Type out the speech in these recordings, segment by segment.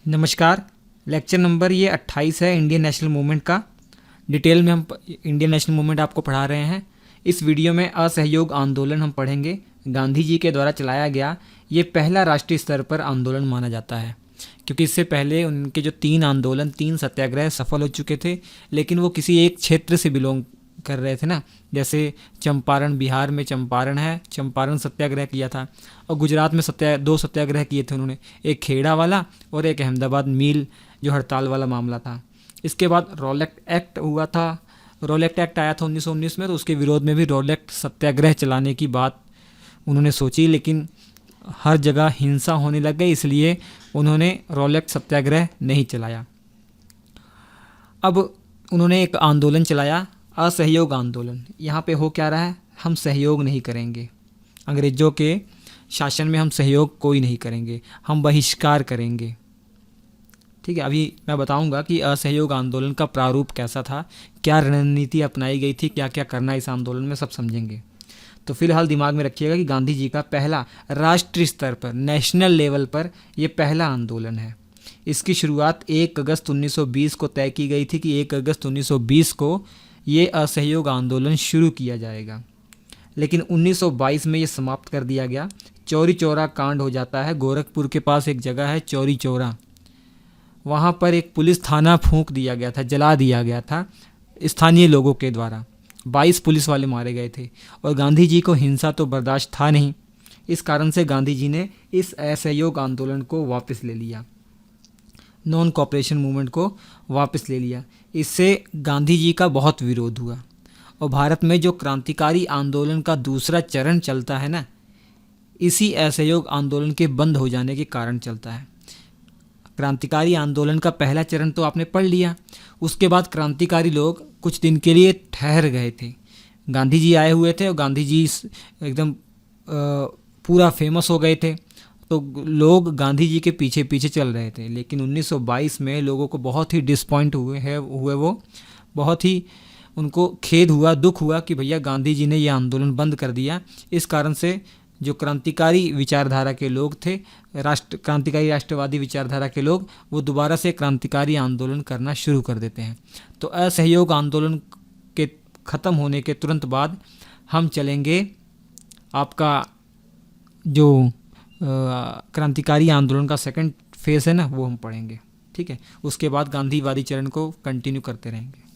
नमस्कार। Lecture number ये 28 है इंडियन नेशनल मूवमेंट का। डिटेल में हम इंडियन नेशनल मूवमेंट आपको पढ़ा रहे हैं। इस वीडियो में असहयोग आंदोलन हम पढ़ेंगे। गांधी जी के द्वारा चलाया गया ये पहला राष्ट्रीय स्तर पर आंदोलन माना जाता है, क्योंकि इससे पहले उनके जो 3 सत्याग्रह सफल हो चुके थे, लेकिन वो किसी एक क्षेत्र से बिलोंग कर रहे थे ना। जैसे चंपारण, बिहार में चंपारण है, चंपारण सत्याग्रह किया था। और गुजरात में दो सत्याग्रह किए थे उन्होंने, एक खेड़ा वाला और एक अहमदाबाद मील जो हड़ताल वाला मामला था। इसके बाद रॉलेट एक्ट हुआ था। रॉलेट एक्ट आया था 1919 में, तो उसके विरोध में भी रॉलेट सत्याग्रह चलाने की बात उन्होंने सोची, लेकिन हर जगह हिंसा होने लग गई, इसलिए उन्होंने रॉलेट सत्याग्रह नहीं चलाया। अब उन्होंने एक आंदोलन चलाया, असहयोग आंदोलन। यहाँ पे हो क्या रहा है, हम सहयोग नहीं करेंगे, अंग्रेज़ों के शासन में हम सहयोग कोई नहीं करेंगे, हम बहिष्कार करेंगे। ठीक है, अभी मैं बताऊंगा कि असहयोग आंदोलन का प्रारूप कैसा था, क्या रणनीति अपनाई गई थी, क्या क्या करना इस आंदोलन में, सब समझेंगे। तो फिलहाल दिमाग में रखिएगा कि गांधी जी का पहला राष्ट्रीय स्तर पर, नेशनल लेवल पर यह पहला आंदोलन है। इसकी शुरुआत 1 अगस्त 1920 को तय की गई थी कि 1 अगस्त 1920 को ये असहयोग आंदोलन शुरू किया जाएगा, लेकिन 1922 में ये समाप्त कर दिया गया। चौरी चौरा कांड हो जाता है। गोरखपुर के पास एक जगह है चौरी चौरा, वहाँ पर एक पुलिस थाना फूंक दिया गया था, जला दिया गया था स्थानीय लोगों के द्वारा। 22 पुलिस वाले मारे गए थे और गांधी जी को हिंसा तो बर्दाश्त था नहीं। इस कारण से गांधी जी ने इस असहयोग आंदोलन को वापस ले लिया, नॉन कॉपरेशन मूवमेंट को वापस ले लिया। इससे गांधी जी का बहुत विरोध हुआ। और भारत में जो क्रांतिकारी आंदोलन का दूसरा चरण चलता है ना, इसी असहयोग आंदोलन के बंद हो जाने के कारण चलता है। क्रांतिकारी आंदोलन का पहला चरण तो आपने पढ़ लिया, उसके बाद क्रांतिकारी लोग कुछ दिन के लिए ठहर गए थे। गांधी जी आए हुए थे और गांधी जी एकदम पूरा फेमस हो गए थे, तो लोग गांधी जी के पीछे पीछे चल रहे थे। लेकिन 1922 में लोगों को बहुत ही डिसपॉइंट हुए वो बहुत ही उनको खेद हुआ, दुख हुआ कि भैया गांधी जी ने यह आंदोलन बंद कर दिया। इस कारण से जो क्रांतिकारी विचारधारा के लोग थे, क्रांतिकारी राष्ट्रवादी विचारधारा के लोग, वो दोबारा से क्रांतिकारी आंदोलन करना शुरू कर देते हैं। तो असहयोग आंदोलन के ख़त्म होने के तुरंत बाद हम चलेंगे, आपका जो क्रांतिकारी आंदोलन का सेकंड फेज़ है ना, वो हम पढ़ेंगे। ठीक है, उसके बाद गांधीवादी चरण को कंटिन्यू करते रहेंगे।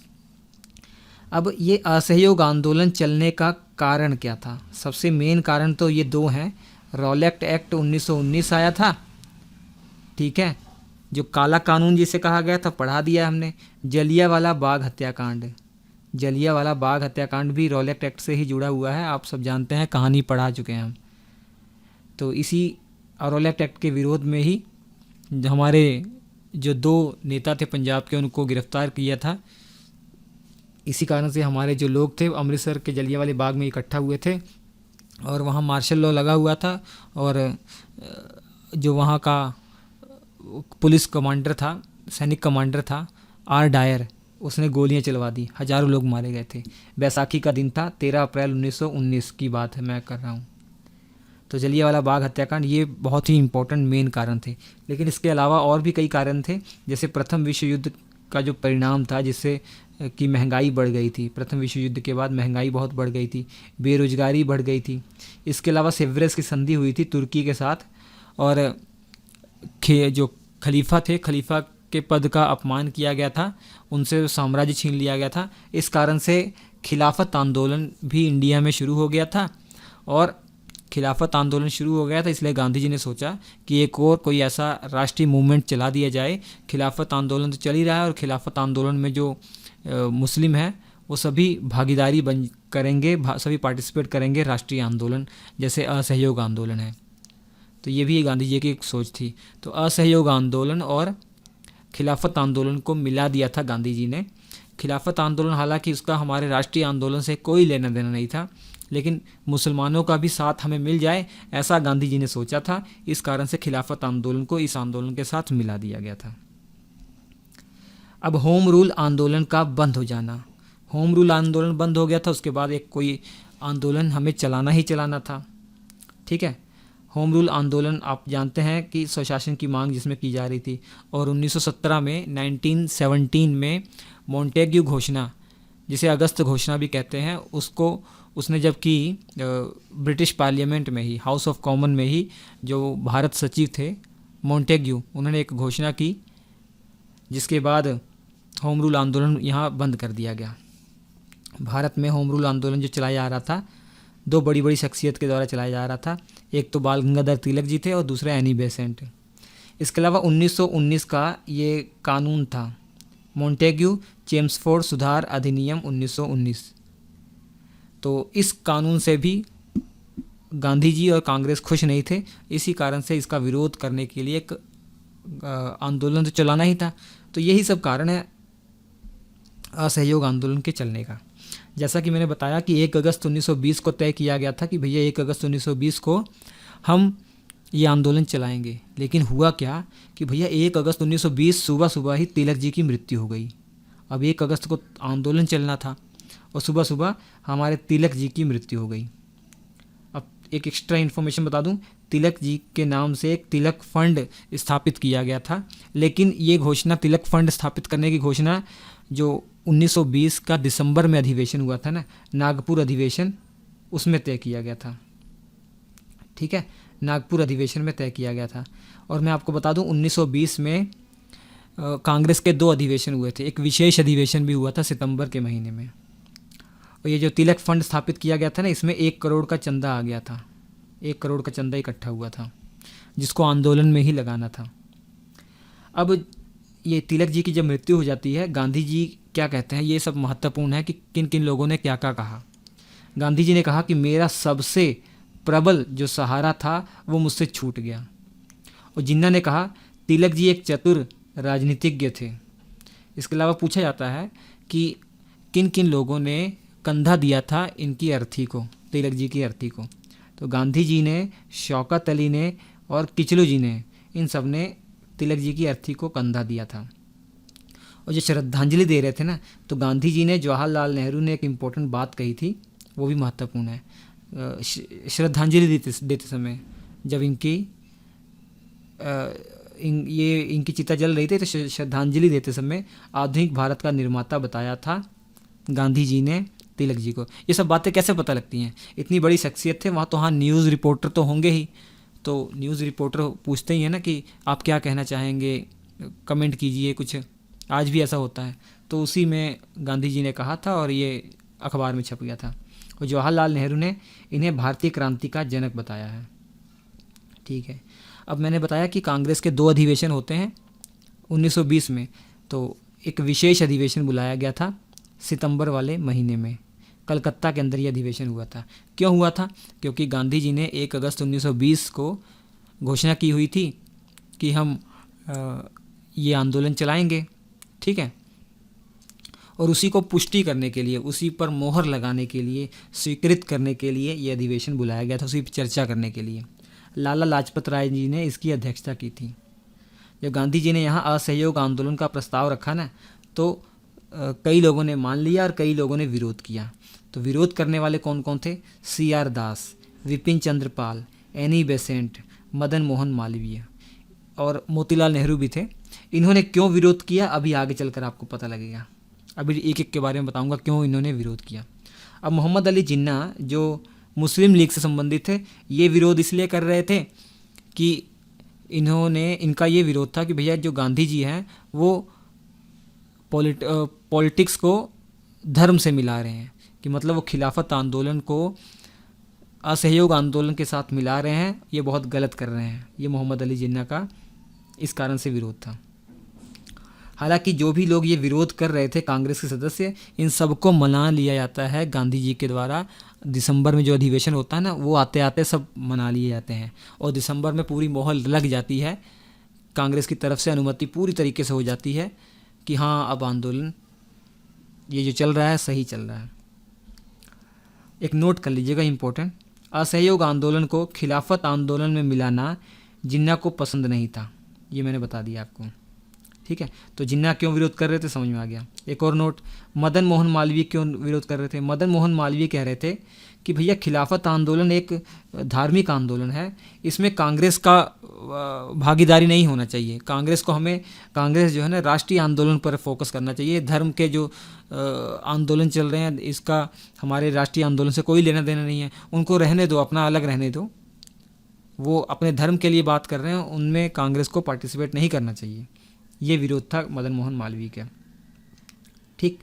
अब ये असहयोग आंदोलन चलने का कारण क्या था? सबसे मेन कारण तो ये दो हैं। रॉलेट एक्ट 1919 आया था, ठीक है, जो काला कानून जिसे कहा गया था, पढ़ा दिया हमने। जलियांवाला बाग हत्याकांड, जलियांवाला बाग हत्याकांड भी रॉलेट एक्ट से ही जुड़ा हुआ है, आप सब जानते हैं, कहानी पढ़ा चुके हैं हम। तो इसी रॉलेट एक्ट के विरोध में ही हमारे जो 2 नेता थे पंजाब के, उनको गिरफ्तार किया था। इसी कारण से हमारे जो लोग थे अमृतसर के जलियांवाले बाग में इकट्ठा हुए थे और वहाँ मार्शल लॉ लगा हुआ था। और जो वहाँ का पुलिस कमांडर था, सैनिक कमांडर था, आर डायर, उसने गोलियां चलवा दी, हज़ारों लोग मारे गए थे। बैसाखी का दिन था, 13 अप्रैल 1919 की बात है मैं कर रहा हूँ। तो जलियांवाला बाग हत्याकांड ये बहुत ही इम्पोर्टेंट मेन कारण थे। लेकिन इसके अलावा और भी कई कारण थे, जैसे प्रथम विश्व युद्ध का जो परिणाम था, जिससे कि महंगाई बढ़ गई थी। प्रथम विश्व युद्ध के बाद महंगाई बहुत बढ़ गई थी, बेरोजगारी बढ़ गई थी। इसके अलावा सेवरेस की संधि हुई थी तुर्की के साथ, और जो खलीफा थे, खलीफा के पद का अपमान किया गया था, उनसे साम्राज्य छीन लिया गया था। इस कारण से खिलाफत आंदोलन भी इंडिया में शुरू हो गया था। और खिलाफत आंदोलन शुरू हो गया था, इसलिए गांधी जी ने सोचा कि एक और कोई ऐसा राष्ट्रीय मूवमेंट चला दिया जाए। खिलाफत आंदोलन तो चल ही रहा है, और खिलाफत आंदोलन में जो मुस्लिम हैं वो सभी भागीदारी करेंगे, सभी पार्टिसिपेट करेंगे राष्ट्रीय आंदोलन, जैसे असहयोग आंदोलन है। तो ये भी गांधी जी की एक सोच थी। तो असहयोग आंदोलन और खिलाफत आंदोलन को मिला दिया था गांधी जी ने। खिलाफत आंदोलन, हालांकि उसका हमारे राष्ट्रीय आंदोलन से कोई लेना देना नहीं था, लेकिन मुसलमानों का भी साथ हमें मिल जाए, ऐसा गांधी जी ने सोचा था। इस कारण से खिलाफत आंदोलन को इस आंदोलन के साथ मिला दिया गया था। अब होम रूल आंदोलन का बंद हो जाना। होम रूल आंदोलन बंद हो गया था, उसके बाद एक कोई आंदोलन हमें चलाना ही चलाना था। ठीक है, होम रूल आंदोलन आप जानते हैं कि स्वशासन की मांग जिसमें की जा रही थी। और 1917 में 1917 में मॉन्टेग्यू घोषणा, जिसे अगस्त घोषणा भी कहते हैं, उसको उसने जब की ब्रिटिश पार्लियामेंट में ही, हाउस ऑफ कॉमन में ही, जो भारत सचिव थे मॉन्टेग्यू, उन्होंने एक घोषणा की जिसके बाद होम रूल आंदोलन यहाँ बंद कर दिया गया। भारत में होम रूल आंदोलन जो चलाया जा रहा था, दो बड़ी बड़ी शख्सियत के द्वारा चलाया जा रहा था। एक तो बाल गंगाधर तिलक जी थे और दूसरा एनी बेसेंट। इसके अलावा 1919 का ये कानून था, मॉन्टेग्यू चेम्सफोर्ड सुधार अधिनियम 1919। तो इस कानून से भी गांधी जी और कांग्रेस खुश नहीं थे। इसी कारण से इसका विरोध करने के लिए एक आंदोलन तो चलाना ही था। तो यही सब कारण है असहयोग आंदोलन के चलने का। जैसा कि मैंने बताया कि 1 अगस्त 1920 को तय किया गया था कि भैया 1 अगस्त 1920 को हम ये आंदोलन चलाएंगे। लेकिन हुआ क्या कि भैया 1 अगस्त 1920 सुबह सुबह ही तिलक जी की मृत्यु हो गई। अब 1 अगस्त को आंदोलन चलना था और सुबह सुबह हमारे तिलक जी की मृत्यु हो गई। अब एक एक्स्ट्रा इन्फॉर्मेशन बता दूं, तिलक जी के नाम से एक तिलक फंड स्थापित किया गया था। लेकिन ये घोषणा, तिलक फंड स्थापित करने की घोषणा, जो 1920 का दिसंबर में अधिवेशन हुआ था ना, नागपुर अधिवेशन, उसमें तय किया गया था। ठीक है, नागपुर अधिवेशन में तय किया गया था। और मैं आपको बता दूं 1920 में कांग्रेस के 2 अधिवेशन हुए थे। एक विशेष अधिवेशन भी हुआ था सितंबर के महीने में। और ये जो तिलक फंड स्थापित किया गया था ना, इसमें 1 करोड़ का चंदा आ गया था। 1 करोड़ का चंदा इकट्ठा हुआ था जिसको आंदोलन में ही लगाना था। अब ये तिलक जी की जब मृत्यु हो जाती है, गांधी जी क्या कहते हैं, ये सब महत्वपूर्ण है कि किन किन लोगों ने क्या क्या कहा। गांधी जी ने कहा कि मेरा सबसे प्रबल जो सहारा था वो मुझसे छूट गया। और जिन्ना ने कहा तिलक जी एक चतुर राजनीतिज्ञ थे। इसके अलावा पूछा जाता है कि किन किन लोगों ने कंधा दिया था इनकी अर्थी को, तिलक जी की अर्थी को। तो गांधी जी ने, शौकत अली ने और किचलू जी ने, इन सब ने तिलक जी की अर्थी को कंधा दिया था। और जो श्रद्धांजलि दे रहे थे ना, तो गांधी जी ने, जवाहरलाल नेहरू ने एक इम्पोर्टेंट बात कही थी, वो भी महत्वपूर्ण है। श्रद्धांजलि देते समय जब इनकी चिता जल रही थी, तो श्रद्धांजलि देते समय आधुनिक भारत का निर्माता बताया था गांधी जी ने तिलक जी को। ये सब बातें कैसे पता लगती हैं? इतनी बड़ी शख्सियत थे वहाँ, तो हाँ न्यूज़ रिपोर्टर तो होंगे ही। तो न्यूज़ रिपोर्टर पूछते ही है ना कि आप क्या कहना चाहेंगे, कमेंट कीजिए कुछ। आज भी ऐसा होता है। तो उसी में गांधी जी ने कहा था और ये अखबार में छप गया था। और जवाहरलाल नेहरू ने इन्हें भारतीय क्रांति का जनक बताया है। ठीक है, अब मैंने बताया कि कांग्रेस के 2 अधिवेशन होते हैं 1920 में। तो एक विशेष अधिवेशन बुलाया गया था सितंबर वाले महीने में, कलकत्ता के अंदर ये अधिवेशन हुआ था। क्यों हुआ था? क्योंकि गांधी जी ने 1 अगस्त 1920 को घोषणा की हुई थी कि हम ये आंदोलन चलाएंगे। ठीक है, और उसी को पुष्टि करने के लिए, उसी पर मोहर लगाने के लिए, स्वीकृत करने के लिए ये अधिवेशन बुलाया गया था, उसी पर चर्चा करने के लिए। लाला लाजपत राय जी ने इसकी अध्यक्षता की थी। जब गांधी जी ने यहाँ असहयोग आंदोलन का प्रस्ताव रखा ना, तो कई लोगों ने मान लिया और कई लोगों ने विरोध किया। तो विरोध करने वाले कौन कौन थे? CR दास, विपिन चंद्र पाल, एनी बेसेंट, मदन मोहन मालवीय और मोतीलाल नेहरू भी थे। इन्होंने क्यों विरोध किया अभी आगे चलकर आपको पता लगेगा। अभी एक एक के बारे में बताऊंगा क्यों इन्होंने विरोध किया। अब मोहम्मद अली जिन्ना जो मुस्लिम लीग से संबंधित थे, ये विरोध इसलिए कर रहे थे कि इनका ये विरोध था कि भैया जो गांधी जी हैं वो पॉलिटिक्स को धर्म से मिला रहे हैं, कि मतलब वो खिलाफत आंदोलन को असहयोग आंदोलन के साथ मिला रहे हैं, ये बहुत गलत कर रहे हैं। ये मोहम्मद अली जिन्ना का इस कारण से विरोध था। हालांकि जो भी लोग ये विरोध कर रहे थे, कांग्रेस के सदस्य, इन सबको मना लिया जाता है गांधी जी के द्वारा। दिसंबर में जो अधिवेशन होता है ना, वो आते आते सब मना लिए जाते हैं और दिसंबर में पूरी मोहर लग जाती है। कांग्रेस की तरफ से अनुमति पूरी तरीके से हो जाती है कि हाँ अब आंदोलन ये जो चल रहा है सही चल रहा है। एक नोट कर लीजिएगा इम्पोर्टेंट, असहयोग आंदोलन को खिलाफत आंदोलन में मिलाना जिन्ना को पसंद नहीं था। ये मैंने बता दिया आपको। ठीक है, तो जिन्ना क्यों विरोध कर रहे थे समझ में आ गया। एक और नोट, मदन मोहन मालवीय क्यों विरोध कर रहे थे। मदन मोहन मालवीय कह रहे थे कि भैया खिलाफत आंदोलन एक धार्मिक आंदोलन है, इसमें कांग्रेस का भागीदारी नहीं होना चाहिए। कांग्रेस जो है ना राष्ट्रीय आंदोलन पर फोकस करना चाहिए। धर्म के जो आंदोलन चल रहे हैं इसका हमारे राष्ट्रीय आंदोलन से कोई लेना देना नहीं है, उनको रहने दो, अपना अलग रहने दो। वो अपने धर्म के लिए बात कर रहे हैं, उनमें कांग्रेस को पार्टिसिपेट नहीं करना चाहिए। ये विरोध था मदन मोहन मालवीय का। ठीक,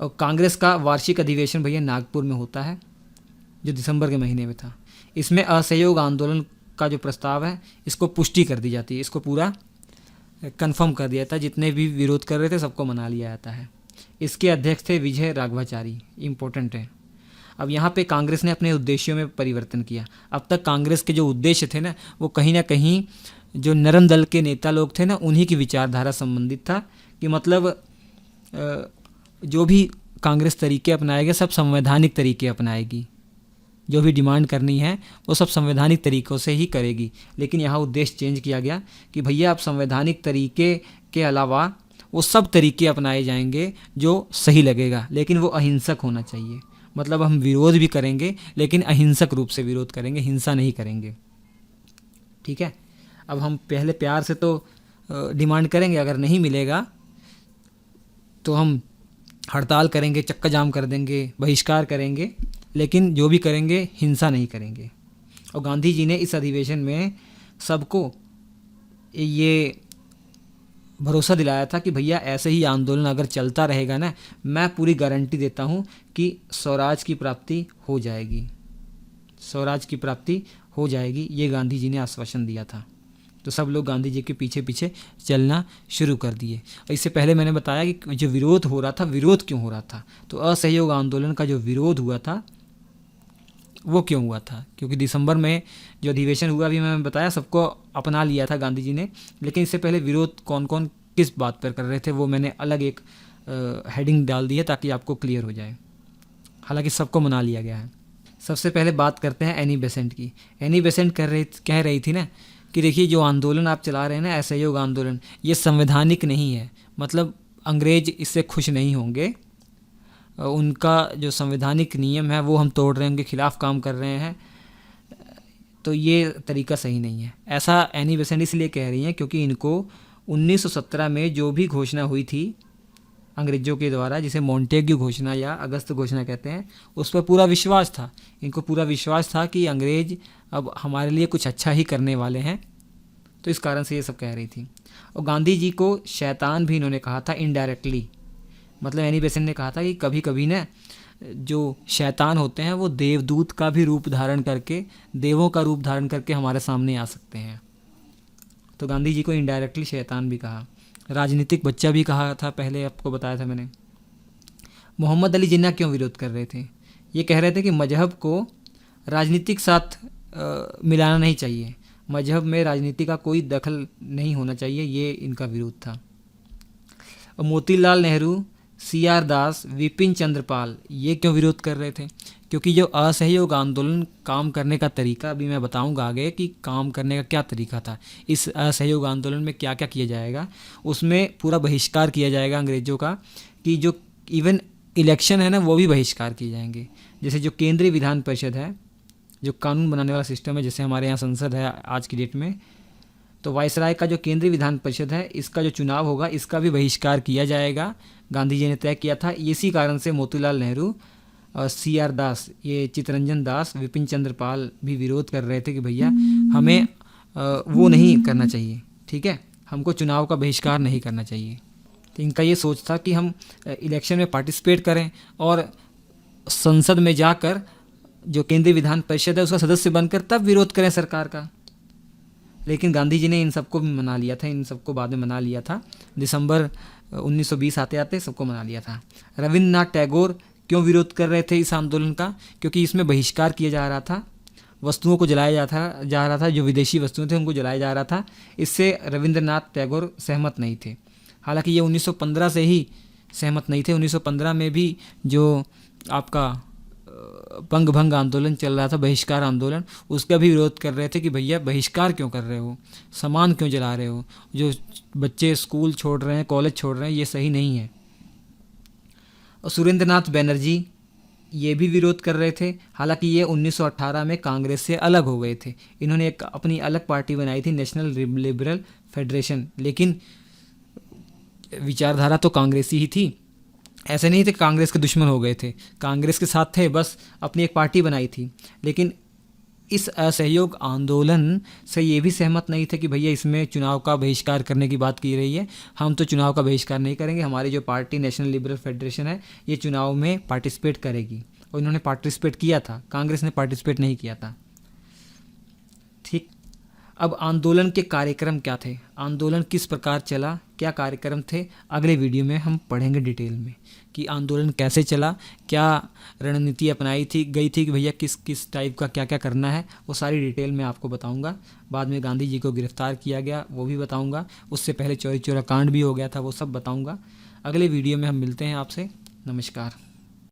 और कांग्रेस का वार्षिक अधिवेशन भैया नागपुर में होता है जो दिसंबर के महीने में था। इसमें असहयोग आंदोलन का जो प्रस्ताव है इसको पुष्टि कर दी जाती है, इसको पूरा कंफर्म कर दिया था। जितने भी विरोध कर रहे थे सबको मना लिया जाता है। इसके अध्यक्ष थे विजय राघवाचारी, इम्पोर्टेंट है। अब यहाँ पे कांग्रेस ने अपने उद्देश्यों में परिवर्तन किया। अब तक कांग्रेस के जो उद्देश्य थे ना वो कहीं ना कहीं जो नरम दल के नेता लोग थे ना उन्हीं की विचारधारा संबंधित था, कि मतलब जो भी कांग्रेस तरीके अपनाएगा सब संवैधानिक तरीके अपनाएगी, जो भी डिमांड करनी है वो सब संवैधानिक तरीक़ों से ही करेगी। लेकिन यहाँ उद्देश्य चेंज किया गया कि भैया आप संवैधानिक तरीके के अलावा वो सब तरीके अपनाए जाएंगे जो सही लगेगा, लेकिन वो अहिंसक होना चाहिए। मतलब हम विरोध भी करेंगे लेकिन अहिंसक रूप से विरोध करेंगे, हिंसा नहीं करेंगे। ठीक है, अब हम पहले प्यार से तो डिमांड करेंगे, अगर नहीं मिलेगा तो हम हड़ताल करेंगे, चक्का जाम कर देंगे, बहिष्कार करेंगे, लेकिन जो भी करेंगे हिंसा नहीं करेंगे। और गांधी जी ने इस अधिवेशन में सबको ये भरोसा दिलाया था कि भैया ऐसे ही आंदोलन अगर चलता रहेगा ना, मैं पूरी गारंटी देता हूँ कि स्वराज की प्राप्ति हो जाएगी, स्वराज की प्राप्ति हो जाएगी। ये गांधी जी ने आश्वासन दिया था। तो सब लोग गांधी जी के पीछे पीछे चलना शुरू कर दिए। इससे पहले मैंने बताया कि जो विरोध हो रहा था, विरोध क्यों हो रहा था, तो असहयोग आंदोलन का जो विरोध हुआ था वो क्यों हुआ था, क्योंकि दिसंबर में जो अधिवेशन हुआ अभी मैंने बताया सबको अपना लिया था गांधी जी ने। लेकिन इससे पहले विरोध कौन कौन किस बात पर कर रहे थे वो मैंने अलग एक हेडिंग डाल दी है ताकि आपको क्लियर हो जाए। हालांकि सबको मना लिया गया है। सबसे पहले बात करते हैं एनी बेसेंट की। एनी बेसेंट कह रही थी ना कि देखिए जो आंदोलन आप चला रहे हैं ना, असहयोग आंदोलन, ये संवैधानिक नहीं है। मतलब अंग्रेज इससे खुश नहीं होंगे, उनका जो संवैधानिक नियम है वो हम तोड़ रहे हैं, उनके खिलाफ काम कर रहे हैं, तो ये तरीका सही नहीं है। ऐसा एनी बेसेंट इसलिए कह रही हैं क्योंकि इनको 1917 में जो भी घोषणा हुई थी अंग्रेज़ों के द्वारा, जिसे मॉन्टेग्यू घोषणा या अगस्त घोषणा कहते हैं, उस पर पूरा विश्वास था। इनको पूरा विश्वास था कि अंग्रेज़ अब हमारे लिए कुछ अच्छा ही करने वाले हैं, तो इस कारण से ये सब कह रही थी। और गांधी जी को शैतान भी इन्होंने कहा था इनडायरेक्टली। मतलब एनी बेसेंट ने कहा था कि कभी कभी ना जो शैतान होते हैं वो देवदूत का भी रूप धारण करके, देवों का रूप धारण करके हमारे सामने आ सकते हैं। तो गांधी जी को इनडायरेक्टली शैतान भी कहा। राजनीतिक बच्चा भी कहा था, पहले आपको बताया था मैंने। मोहम्मद अली जिन्ना क्यों विरोध कर रहे थे, ये कह रहे थे कि मजहब को राजनीतिक साथ मिलाना नहीं चाहिए, मजहब में राजनीति का कोई दखल नहीं होना चाहिए, ये इनका विरोध था। और मोतीलाल नेहरू, CR दास, विपिन चंद्र पाल ये क्यों विरोध कर रहे थे, क्योंकि जो असहयोग आंदोलन काम करने का तरीका, अभी मैं बताऊंगा आगे कि काम करने का क्या तरीका था, इस असहयोग आंदोलन में क्या क्या किया जाएगा, उसमें पूरा बहिष्कार किया जाएगा अंग्रेज़ों का, कि जो इवन इलेक्शन है ना वो भी बहिष्कार किए जाएंगे। जैसे जो केंद्रीय विधान परिषद है, जो कानून बनाने वाला सिस्टम है, जैसे हमारे यहाँ संसद है आज की डेट में, तो वायसराय का जो केंद्रीय विधान परिषद है इसका जो चुनाव होगा इसका भी बहिष्कार किया जाएगा, गांधी जी ने तय किया था। इसी कारण से मोतीलाल नेहरू और CR दास, ये चित्तरंजन दास, विपिन चंद्र पाल भी विरोध कर रहे थे कि भैया हमें वो नहीं करना चाहिए, ठीक है, हमको चुनाव का बहिष्कार नहीं करना चाहिए। तो इनका ये सोच था कि हम इलेक्शन में पार्टिसिपेट करें और संसद में जाकर जो केंद्रीय विधान परिषद है उसका सदस्य बनकर तब विरोध करें सरकार का। लेकिन गांधी जी ने इन सबको भी मना लिया था, इन सबको बाद में मना लिया था। दिसंबर 1920 आते आते सबको मना लिया था। रविन्द्रनाथ टैगोर क्यों विरोध कर रहे थे इस आंदोलन का, क्योंकि इसमें बहिष्कार किया जा रहा था, वस्तुओं को जलाया जा रहा था, जो विदेशी वस्तुएं थे उनको जलाया जा रहा था। इससे रविन्द्रनाथ टैगोर सहमत नहीं थे। हालांकि ये 1915 से ही सहमत नहीं थे। 1915 में भी जो आपका पंग भंग आंदोलन चल रहा था, बहिष्कार आंदोलन, उसका भी विरोध कर रहे थे कि भैया बहिष्कार क्यों कर रहे हो, सामान क्यों जला रहे हो, जो बच्चे स्कूल छोड़ रहे हैं, कॉलेज छोड़ रहे हैं, ये सही नहीं है। और सुरेंद्र नाथ बैनर्जी ये भी विरोध कर रहे थे। हालांकि ये 1918 में कांग्रेस से अलग हो गए थे, इन्होंने एक अपनी अलग पार्टी बनाई थी, नेशनल लिबरल फेडरेशन, लेकिन विचारधारा तो कांग्रेसी ही थी। ऐसे नहीं थे कांग्रेस के दुश्मन हो गए थे, कांग्रेस के साथ थे, बस अपनी एक पार्टी बनाई थी। लेकिन इस असहयोग आंदोलन से ये भी सहमत नहीं थे कि भैया इसमें चुनाव का बहिष्कार करने की बात की रही है, हम तो चुनाव का बहिष्कार नहीं करेंगे, हमारी जो पार्टी नेशनल लिबरल फेडरेशन है ये चुनाव में पार्टिसिपेट करेगी। और इन्होंने पार्टिसिपेट किया था, कांग्रेस ने पार्टिसिपेट नहीं किया था। ठीक, अब आंदोलन के कार्यक्रम क्या थे, आंदोलन किस प्रकार चला, क्या कार्यक्रम थे, अगले वीडियो में हम पढ़ेंगे डिटेल में कि आंदोलन कैसे चला, क्या रणनीति अपनाई थी गई थी कि भैया किस किस टाइप का क्या क्या करना है, वो सारी डिटेल में आपको बताऊंगा। बाद में गांधी जी को गिरफ्तार किया गया वो भी बताऊंगा, उससे पहले चौरी चौरा कांड भी हो गया था, वो सब बताऊंगा। अगले वीडियो में हम मिलते हैं आपसे। नमस्कार।